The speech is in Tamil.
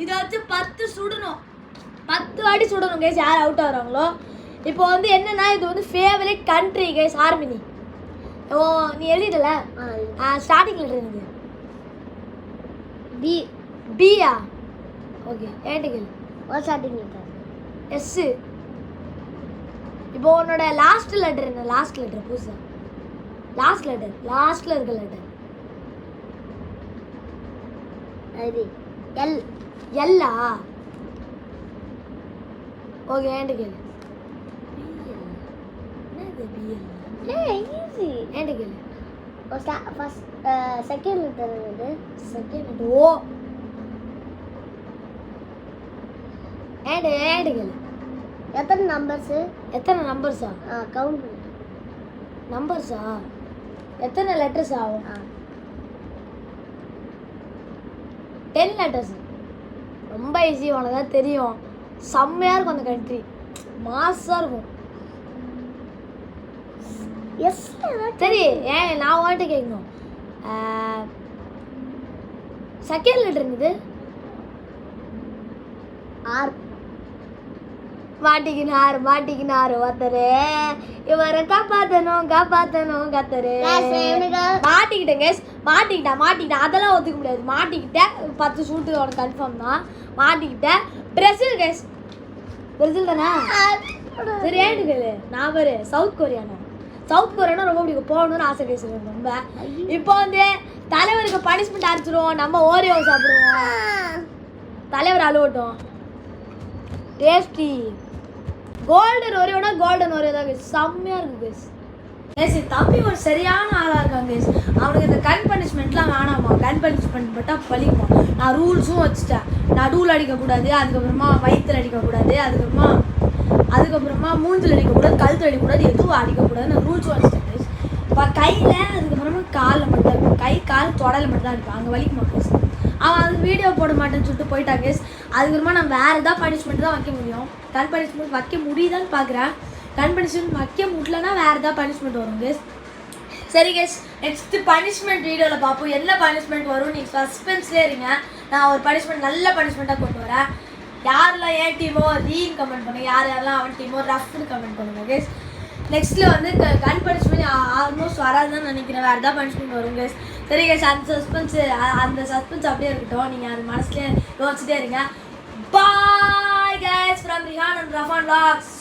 இதை வச்சு 10 சுடணும், 10 வாட்டி சுடணும் கைஸ். யார் அவுட் ஆகுறாங்களோ. இப்போ வந்து என்னன்னா இது வந்து ஃபேவரட் கண்ட்ரி கைஸ். ஆர்மினி ஓ நீ எழுதிடல ஸ்டார்டிங்ல இருந்தது பி. பியா? ஓகே ஏட்டுகள் ஸ்டார்டிங் எஸ். இப்போ உன்னோட லாஸ்ட் லெட்டர் என்ன? லாஸ்ட் லெட்டர் புதுசா லாஸ்ட் லெட்டர் லாஸ்ட்ல இருக்க லெட்டர் அது எல். எல்லா? ஓகே ஏட்டுகள் என்னது பிஎல்? ஈஸி ஏட்டுகள் ஃபர்ஸ்ட் செகண்ட் லெட்டர் என்னது? செகண்ட் லெட்டர் ஓ. ஏட்டுகள் எத்தனை நம்பர்ஸ்? எத்தனை நம்பர்ஸா? கவுண்ட் நம்பர்ஸா? எத்தனை லெட்டர்ஸ் ஆகும்? 10 லெட்டர்ஸ். ரொம்ப ஈஸி, உனக்கு தான் தெரியும். செம்மையாக இருக்கும் அந்த கண்ட்ரி, மாஸாக இருக்கும். எஸ் சரி ஏன் நான் வாண்ட்டு கேட்கணும். செகண்ட் லெட்டர் என்னது? ஆர். மாட்டிக்கினார் ஒருத்தரு. இவரை காப்பாற்றணும் கத்தரு. மாட்டிக்கிட்டேன் கேஸ். மாட்டிக்கிட்டேன் அதெல்லாம் ஒத்துக்க முடியாது. மாட்டிக்கிட்டேன் 10 ஷூட்டு உனக்கு கன்ஃபார்ம் தான். மாட்டிக்கிட்டேன். Brazil case. பிரேசில் தானே? சரி ஏட்டுக்கு நான் பேர் சவுத் கொரியானா ரொம்ப பிடிக்கும், போகணும்னு ஆசை கேஸ் ரொம்ப. இப்போ வந்து தலைவருக்கு பனிஷ்மெண்ட் அரைச்சிடுவோம், நம்ம ஓரியோ சாப்பிடுவோம், தலைவர் அழுவட்டும். டேஸ்டி கோல்டன் ஒரேனா கோல்டன் ஒரே தான் கேஸ். செம்மையாக இருக்கும் கேஸ். கேஸ் தம்பி ஒரு சரியான ஆளாக இருக்கான் கேஸ். அவனுக்கு இந்த கன் பனிஷ்மெண்ட்லாம் வேணாமா. கன் பனிஷ்மெண்ட் மட்டும் பழிப்பான். நான் ரூல்ஸும் வச்சுட்டேன். நடுவில் அடிக்கக்கூடாது, அதுக்கப்புறமா வயிற்றில் அடிக்கக்கூடாது, அதுக்கப்புறமா மூஞ்சில் அடிக்கக்கூடாது, கழுத்தில் அடிக்கக்கூடாது, எதுவும் அடிக்கக்கூடாது. நான் ரூல்ஸும் வச்சுட்டேன் கேஸ். இப்போ கையில் அதுக்கப்புறமா காலில் மட்டும் இருக்கும். கை கால் தொடலை மட்டும் தான் அடிப்பான், அங்கே வலிக்குமா கேஸ். அவன் அது வீடியோ போட மாட்டேன்னு சொல்லிட்டு போயிட்டான் கேஸ். அதுக்கப்புறமா நான் வேறு ஏதாவது பனிஷ்மெண்ட் தான் வைக்க முடியும். கன் பனிஷ்மெண்ட் வைக்க முடியுதான்னு பார்க்குறேன். கன் பனிஷ்மெண்ட் வைக்க முடியலன்னா வேறு ஏதாவது பனிஷ்மெண்ட் வரும் கேஸ். சரி கேஸ், நெக்ஸ்ட்டு பனிஷ்மெண்ட் வீடியோவில் பார்ப்போம். என்ன பனிஷ்மெண்ட் வரும் நீங்கள் சஸ்பென்ஸ்லேயே இருங்க. நான் ஒரு பனிஷ்மெண்ட் நல்ல பனிஷ்மெண்ட்டாக கொண்டு வரேன். யாரெல்லாம் ஏன் டீமோ ரீன்னு கமெண்ட் பண்ணுங்க, யாரெல்லாம் அவன் டீமோ ரஃப்னு கமெண்ட் பண்ணுங்க கேஸ். நெக்ஸ்ட்டில் வந்து கன் பனிஷ்மெண்ட் ஆல்மோஸ்ட் வராதுன்னு நினைக்கிறேன். வேறு ஏதாவது பனிஷ்மெண்ட் வரும் கேஸ். சரி கேஸ், அந்த சஸ்பென்ஸ் அப்படியே இருக்கட்டும். நீங்கள் அது மனசுலேயே யோசிச்சுட்டே இருங்க. Bye guys from Rihan and Rafan vlogs.